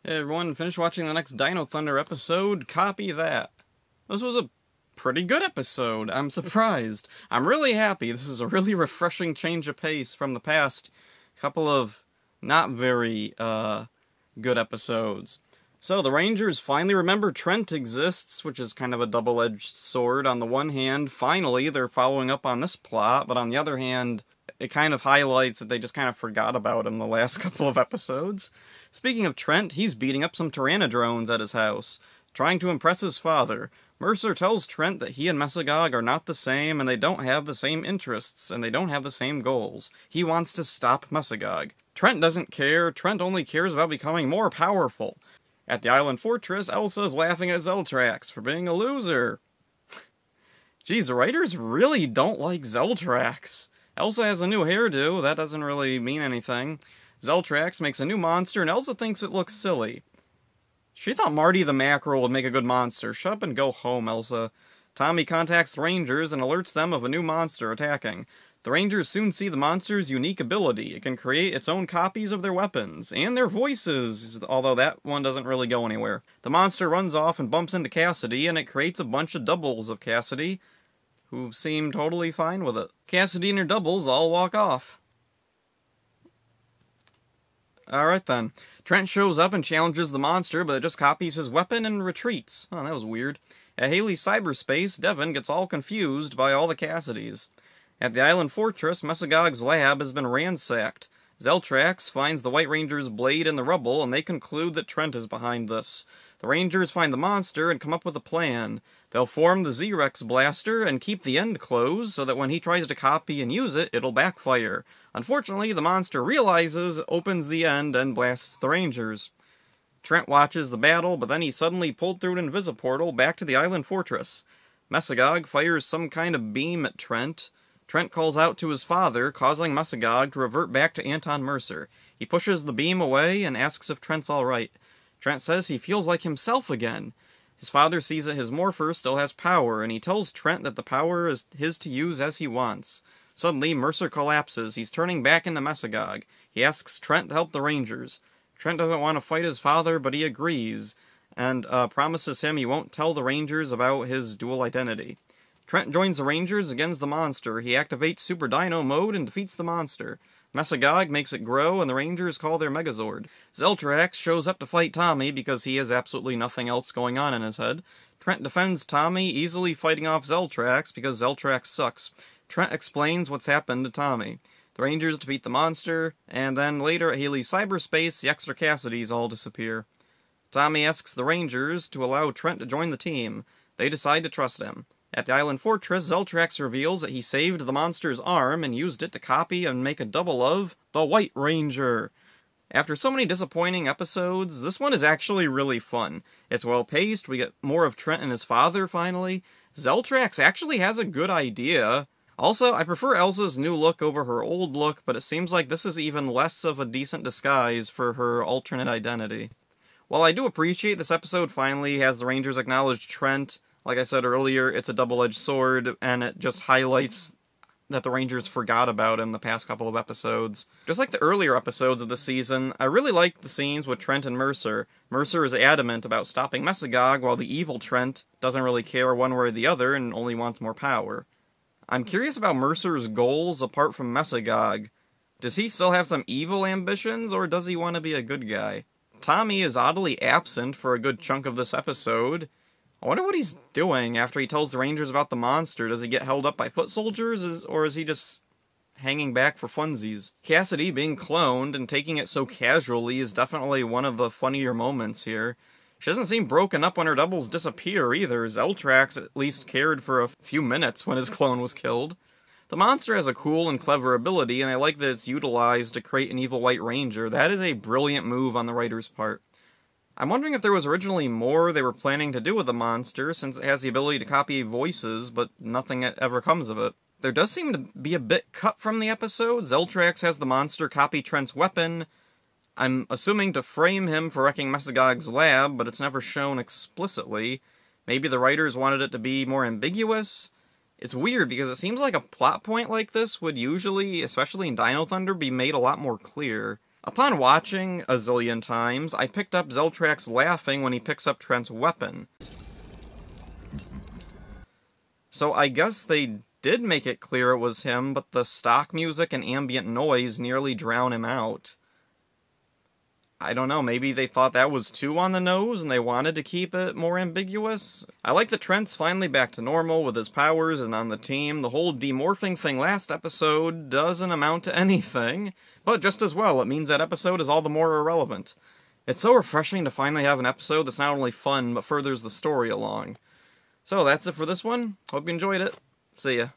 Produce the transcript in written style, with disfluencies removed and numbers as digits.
Hey everyone, finished watching the next Dino Thunder episode. Copy that. This was a pretty good episode. I'm surprised. I'm really happy. This is a really refreshing change of pace from the past couple of not very good episodes. So the Rangers finally remember Trent exists, which is kind of a double-edged sword. On the one hand, finally they're following up on this plot, but on the other hand, it kind of highlights that they just kind of forgot about him the last couple of episodes. Speaking of Trent, he's beating up some Pteranodrones at his house, trying to impress his father. Mercer tells Trent that he and Mesogog are not the same, and they don't have the same interests, and they don't have the same goals. He wants to stop Mesogog. Trent doesn't care. Trent only cares about becoming more powerful. At the island fortress, Elsa's laughing at Zeltrax for being a loser. Geez, the writers really don't like Zeltrax. Elsa has a new hairdo. That doesn't really mean anything. Zeltrax makes a new monster, and Elsa thinks it looks silly. She thought Marty the Mackerel would make a good monster. Shut up and go home, Elsa. Tommy contacts the Rangers and alerts them of a new monster attacking. The Rangers soon see the monster's unique ability. It can create its own copies of their weapons, and their voices, although that one doesn't really go anywhere. The monster runs off and bumps into Cassidy, and it creates a bunch of doubles of Cassidy, who seem totally fine with it. Cassidy and her doubles all walk off. Alright then. Trent shows up and challenges the monster, but it just copies his weapon and retreats. Oh, that was weird. At Haley's cyberspace, Devon gets all confused by all the Cassidys. At the island fortress, Mesogog's lab has been ransacked. Zeltrax finds the White Ranger's blade in the rubble, and they conclude that Trent is behind this. The Rangers find the monster and come up with a plan. They'll form the Z-Rex blaster and keep the end closed so that when he tries to copy and use it, it'll backfire. Unfortunately, the monster realizes, opens the end, and blasts the Rangers. Trent watches the battle, but then he's suddenly pulled through an invisiportal back to the island fortress. Mesogog fires some kind of beam at Trent. Trent calls out to his father, causing Mesogog to revert back to Anton Mercer. He pushes the beam away and asks if Trent's alright. Trent says he feels like himself again. His father sees that his morpher still has power, and he tells Trent that the power is his to use as he wants. Suddenly, Mercer collapses. He's turning back into Mesogog. He asks Trent to help the Rangers. Trent doesn't want to fight his father, but he agrees, and promises him he won't tell the Rangers about his dual identity. Trent joins the Rangers against the monster. He activates Super Dino mode and defeats the monster. Mesogog makes it grow, and the Rangers call their Megazord. Zeltrax shows up to fight Tommy because he has absolutely nothing else going on in his head. Trent defends Tommy, easily fighting off Zeltrax because Zeltrax sucks. Trent explains what's happened to Tommy. The Rangers defeat the monster, and then later at Haley's cyberspace, the extra Cassidys all disappear. Tommy asks the Rangers to allow Trent to join the team. They decide to trust him. At the island fortress, Zeltrax reveals that he saved the monster's arm and used it to copy and make a double of the White Ranger. After so many disappointing episodes, this one is actually really fun. It's well-paced, we get more of Trent and his father finally. Zeltrax actually has a good idea. Also, I prefer Elsa's new look over her old look, but it seems like this is even less of a decent disguise for her alternate identity. While I do appreciate this episode finally has the Rangers acknowledge Trent, like I said earlier, it's a double-edged sword, and it just highlights that the Rangers forgot about him the past couple of episodes. Just like the earlier episodes of the season, I really like the scenes with Trent and Mercer. Mercer is adamant about stopping Mesogog, while the evil Trent doesn't really care one way or the other and only wants more power. I'm curious about Mercer's goals apart from Mesogog. Does he still have some evil ambitions, or does he want to be a good guy? Tommy is oddly absent for a good chunk of this episode. I wonder what he's doing after he tells the Rangers about the monster. Does he get held up by foot soldiers, or is he just hanging back for funsies? Cassidy being cloned and taking it so casually is definitely one of the funnier moments here. She doesn't seem broken up when her doubles disappear either. Zeltrax at least cared for a few minutes when his clone was killed. The monster has a cool and clever ability, and I like that it's utilized to create an evil White Ranger. That is a brilliant move on the writer's part. I'm wondering if there was originally more they were planning to do with the monster, since it has the ability to copy voices, but nothing ever comes of it. There does seem to be a bit cut from the episode. Zeltrax has the monster copy Trent's weapon. I'm assuming to frame him for wrecking Mesogog's lab, but it's never shown explicitly. Maybe the writers wanted it to be more ambiguous? It's weird, because it seems like a plot point like this would usually, especially in Dino Thunder, be made a lot more clear. Upon watching a zillion times, I picked up Zeltrax laughing when he picks up Trent's weapon. So I guess they did make it clear it was him, but the stock music and ambient noise nearly drown him out. I don't know, maybe they thought that was too on the nose and they wanted to keep it more ambiguous? I like that Trent's finally back to normal with his powers and on the team. The whole demorphing thing last episode doesn't amount to anything, but just as well, it means that episode is all the more irrelevant. It's so refreshing to finally have an episode that's not only fun, but furthers the story along. So that's it for this one. Hope you enjoyed it. See ya.